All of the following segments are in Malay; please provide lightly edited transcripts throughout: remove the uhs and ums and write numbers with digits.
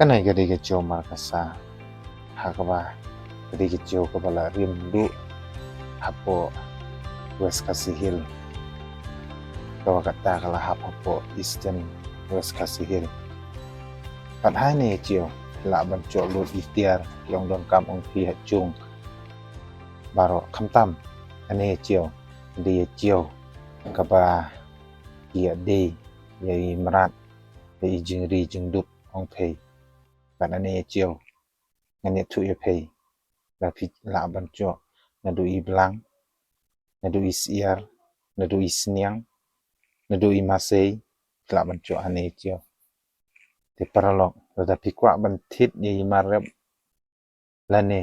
Kanai gadi gajo markasa hakaba gadi gajo kabala rindu hapo West Kasihil kawa kata kala hapo Eastern West Kasihil pat hai ne chiều la ban cho lu ikhtiar yong don kam ong pi ha chung baro khamtam ane chiều di chiều kaba kia di yai marat yai jingri jingdup ong pei pat ane chiều ngane thu ye pei la pi la ban cho na du i blang na du isiar na du isniang na du i masei la ban cho ane chiều te paralog la pi kwa ban thit yai marab lane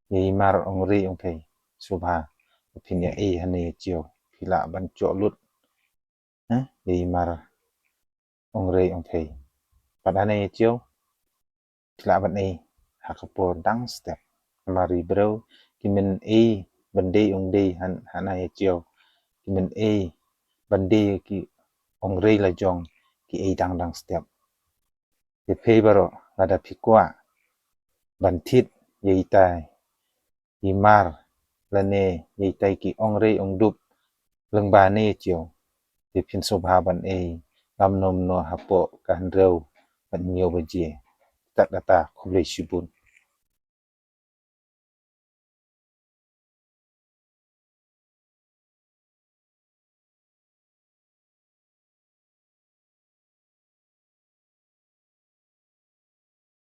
yai mar ong ri ong pei subha pin ya e hane chiều pila ban cho lut yai mar ong ri ong pei pat ane chiều pila ban e hakapo dang step mari bro kimen e bande ong de han hana chiều kimen e bande ki ong ri la jong ki e dang dang step te pei baro ada pikwa ban thit yai tai imar lane yai tai ki ong ri ong dup leng ba ne chiều te phin sobha ban e lam nom no hapo kan reu ban nyo ba je tak data khuble shibun